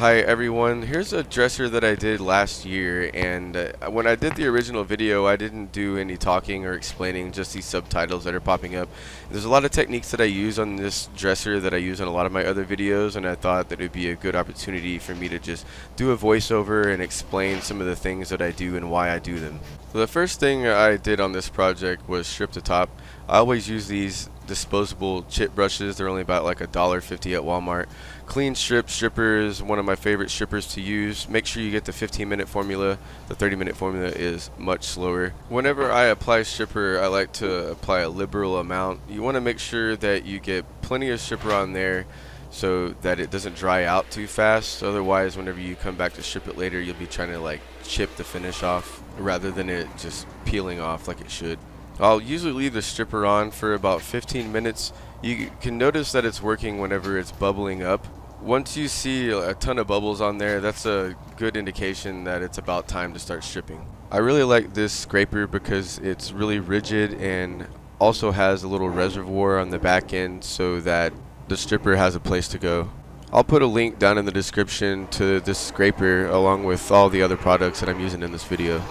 Hi everyone, here's a dresser that I did last year, and when I did the original video I didn't do any talking or explaining, just these subtitles that are popping up. There's a lot of techniques that I use on this dresser that I use on a lot of my other videos, and I thought that it would be a good opportunity for me to just do a voiceover and explain some of the things that I do and why I do them. So the first thing I did on this project was strip the top. I always use these disposable chip brushes. They're only about like $1.50 at Walmart. Clean stripper is one of my favorite strippers to use. Make sure you get the 15-minute formula. The 30-minute formula is much slower. Whenever I apply stripper, I like to apply a liberal amount. You want to make sure that you get plenty of stripper on there so that it doesn't dry out too fast. Otherwise, whenever you come back to strip it later, you'll be trying to like chip the finish off rather than it just peeling off like it should. I'll usually leave the stripper on for about 15 minutes. You can notice that it's working whenever it's bubbling up. Once you see a ton of bubbles on there, that's a good indication that it's about time to start stripping. I really like this scraper because it's really rigid and also has a little reservoir on the back end so that the stripper has a place to go. I'll put a link down in the description to this scraper along with all the other products that I'm using in this video.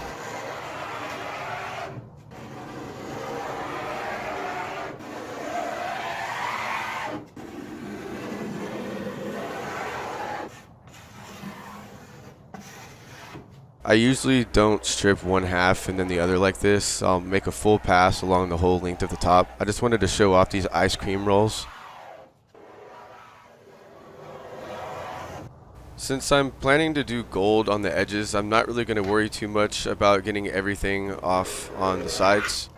I usually don't strip one half and then the other like this. I'll make a full pass along the whole length of the top. I just wanted to show off these ice cream rolls. Since I'm planning to do gold on the edges, I'm not really going to worry too much about getting everything off on the sides.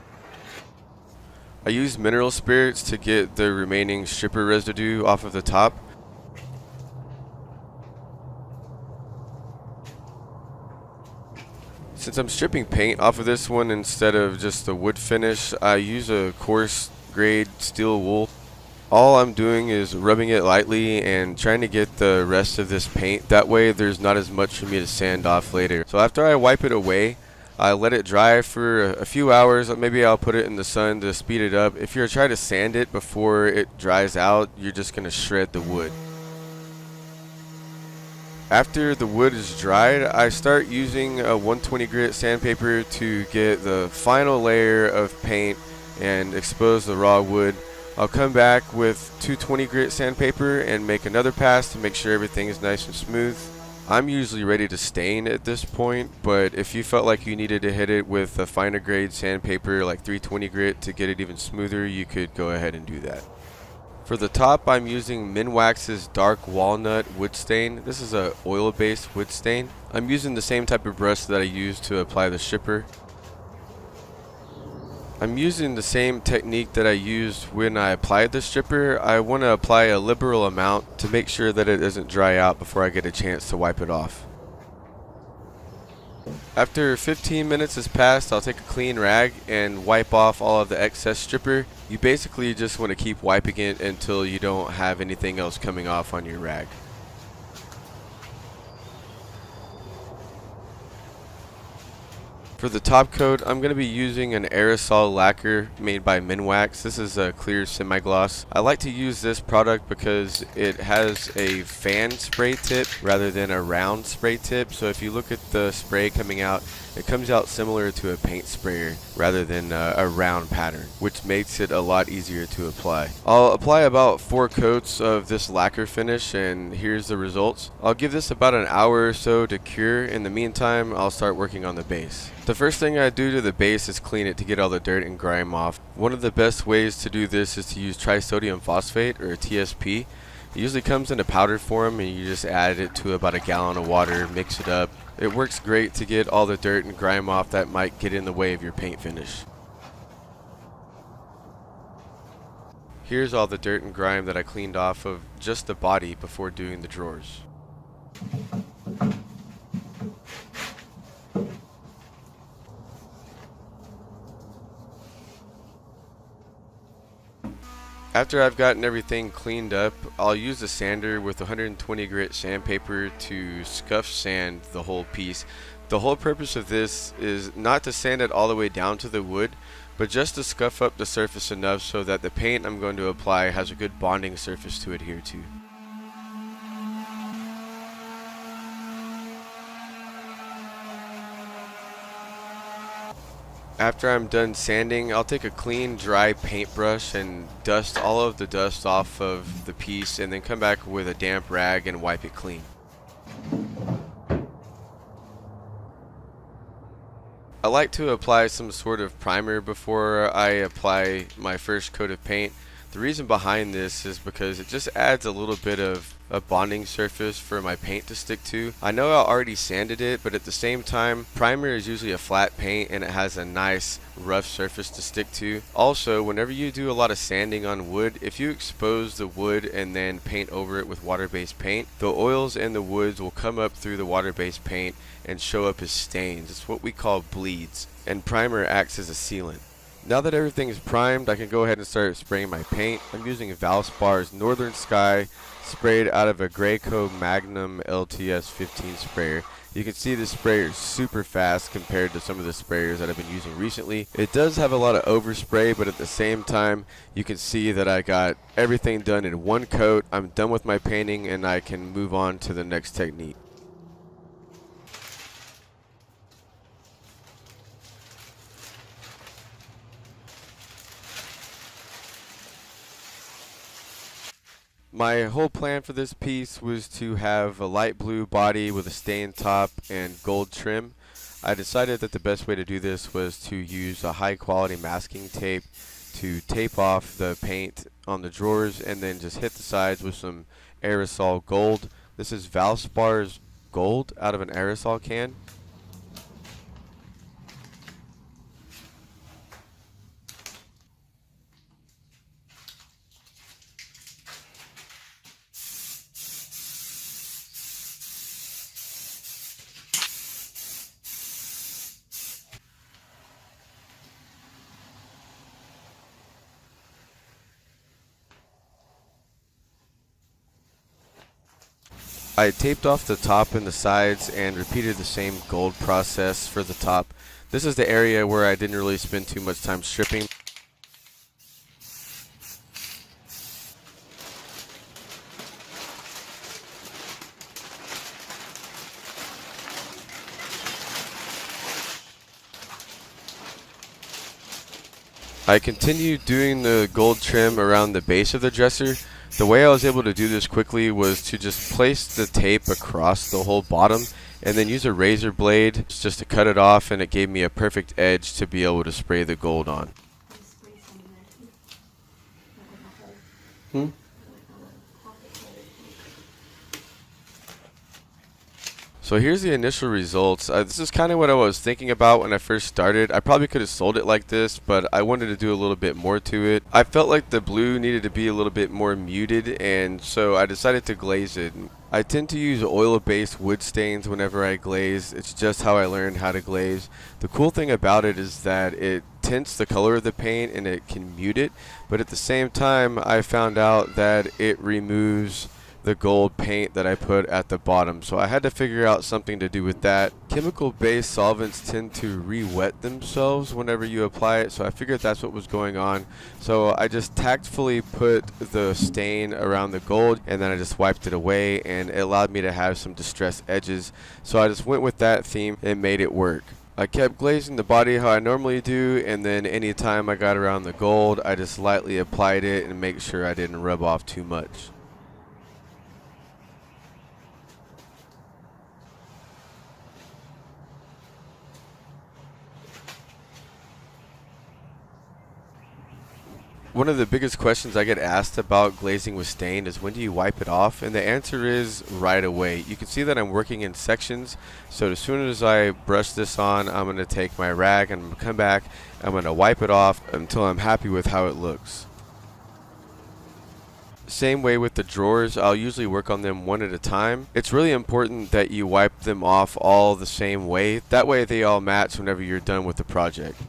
I use mineral spirits to get the remaining stripper residue off of the top. Since I'm stripping paint off of this one instead of just the wood finish, I use a coarse grade steel wool. All I'm doing is rubbing it lightly and trying to get the rest of this paint. That way there's not as much for me to sand off later. So after I wipe it away, I let it dry for a few hours. Maybe I'll put it in the sun to speed it up. If you're trying to sand it before it dries out, you're just going to shred the wood. After the wood is dried, I start using a 120 grit sandpaper to get the final layer of paint and expose the raw wood. I'll come back with 220 grit sandpaper and make another pass to make sure everything is nice and smooth. I'm usually ready to stain at this point, but if you felt like you needed to hit it with a finer grade sandpaper like 320 grit to get it even smoother, you could go ahead and do that. For the top, I'm using Minwax's Dark Walnut Wood Stain. This is a oil-based wood stain. I'm using the same type of brush that I used to apply the stripper. I'm using the same technique that I used when I applied the stripper. I want to apply a liberal amount to make sure that it doesn't dry out before I get a chance to wipe it off. After 15 minutes has passed, I'll take a clean rag and wipe off all of the excess stripper. You basically just want to keep wiping it until you don't have anything else coming off on your rag. For the top coat, I'm going to be using an aerosol lacquer made by Minwax. This is a clear semi-gloss. I like to use this product because it has a fan spray tip rather than a round spray tip. So if you look at the spray coming out, it comes out similar to a paint sprayer rather than a round pattern, which makes it a lot easier to apply. I'll apply about 4 coats of this lacquer finish, and here's the results. I'll give this about an hour or so to cure. In the meantime, I'll start working on the base. The first thing I do to the base is clean it to get all the dirt and grime off. One of the best ways to do this is to use trisodium phosphate, or TSP. It usually comes in a powdered form, and you just add it to about a gallon of water, mix it up. It works great to get all the dirt and grime off that might get in the way of your paint finish. Here's all the dirt and grime that I cleaned off of just the body before doing the drawers. After I've gotten everything cleaned up, I'll use a sander with 120 grit sandpaper to scuff sand the whole piece. The whole purpose of this is not to sand it all the way down to the wood, but just to scuff up the surface enough so that the paint I'm going to apply has a good bonding surface to adhere to. After I'm done sanding, I'll take a clean, dry paintbrush and dust all of the dust off of the piece, and then come back with a damp rag and wipe it clean. I like to apply some sort of primer before I apply my first coat of paint. The reason behind this is because it just adds a little bit of a bonding surface for my paint to stick to. I know I already sanded it, but at the same time, primer is usually a flat paint and it has a nice rough surface to stick to. Also, whenever you do a lot of sanding on wood, if you expose the wood and then paint over it with water-based paint, the oils and the woods will come up through the water-based paint and show up as stains. It's what we call bleeds, and primer acts as a sealant. Now that everything is primed, I can go ahead and start spraying my paint. I'm using VALSPAR's Northern Sky, sprayed out of a Graco Magnum LTS 15 sprayer. You can see this sprayer is super fast compared to some of the sprayers that I've been using recently. It does have a lot of overspray, but at the same time, you can see that I got everything done in one coat. I'm done with my painting and I can move on to the next technique. My whole plan for this piece was to have a light blue body with a stain top and gold trim. I decided that the best way to do this was to use a high quality masking tape to tape off the paint on the drawers and then just hit the sides with some aerosol gold. This is Valspar's gold out of an aerosol can. I taped off the top and the sides and repeated the same gold process for the top. This is the area where I didn't really spend too much time stripping. I continued doing the gold trim around the base of the dresser. The way I was able to do this quickly was to just place the tape across the whole bottom and then use a razor blade just to cut it off, and it gave me a perfect edge to be able to spray the gold on. So here's the initial results. This is kind of what I was thinking about when I first started. I probably could have sold it like this, but I wanted to do a little bit more to it. I felt like the blue needed to be a little bit more muted, and so I decided to glaze it. I tend to use oil-based wood stains whenever I glaze. It's just how I learned how to glaze. The cool thing about it is that it tints the color of the paint and it can mute it, but at the same time I found out that it removes the gold paint that I put at the bottom, so I had to figure out something to do with that. Chemical-based solvents tend to re-wet themselves whenever you apply it, so I figured that's what was going on. So I just tactfully put the stain around the gold and then I just wiped it away, and it allowed me to have some distressed edges. So I just went with that theme and made it work. I kept glazing the body how I normally do, and then anytime I got around the gold, I just lightly applied it and make sure I didn't rub off too much. One of the biggest questions I get asked about glazing with stain is when do you wipe it off? And the answer is right away. You can see that I'm working in sections, so as soon as I brush this on, I'm going to take my rag and I'm going to come back, I'm going to wipe it off until I'm happy with how it looks. Same way with the drawers, I'll usually work on them one at a time. It's really important that you wipe them off all the same way. That way they all match whenever you're done with the project.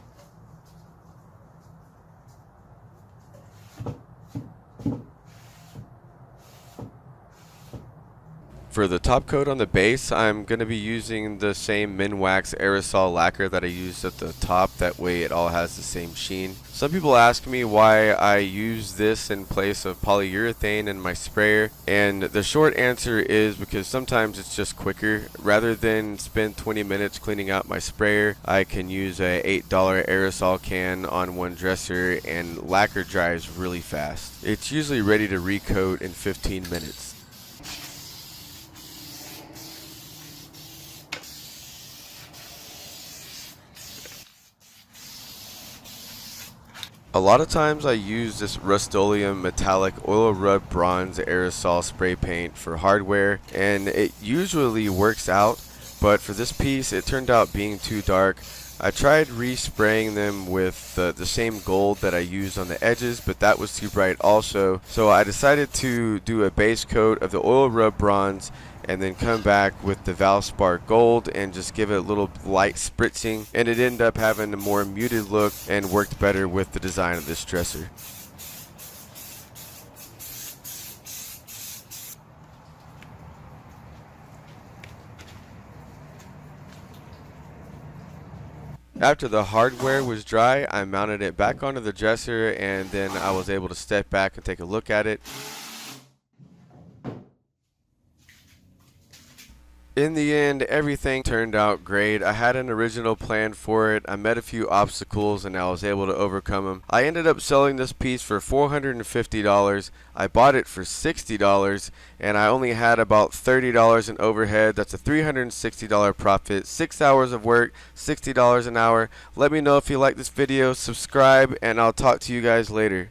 For the top coat on the base, I'm going to be using the same Minwax aerosol lacquer that I used at the top. That way it all has the same sheen. Some people ask me why I use this in place of polyurethane in my sprayer, and the short answer is because sometimes it's just quicker. Rather than spend 20 minutes cleaning out my sprayer, I can use a $8 aerosol can on one dresser and lacquer dries really fast. It's usually ready to recoat in 15 minutes. A lot of times I use this Rust-Oleum metallic oil rub bronze aerosol spray paint for hardware, and it usually works out, but for this piece it turned out being too dark. I tried respraying them with the same gold that I used on the edges, but that was too bright also, so I decided to do a base coat of the oil rub bronze and then come back with the VALSPAR gold and just give it a little light spritzing, and it ended up having a more muted look and worked better with the design of this dresser. After the hardware was dry, I mounted it back onto the dresser, and then I was able to step back and take a look at it. In the end, everything turned out great. I had an original plan for it. I met a few obstacles and I was able to overcome them. I ended up selling this piece for $450. I bought it for $60 and I only had about $30 in overhead. That's a $360 profit. 6 hours of work, $60 an hour. Let me know if you like this video, subscribe, and I'll talk to you guys later.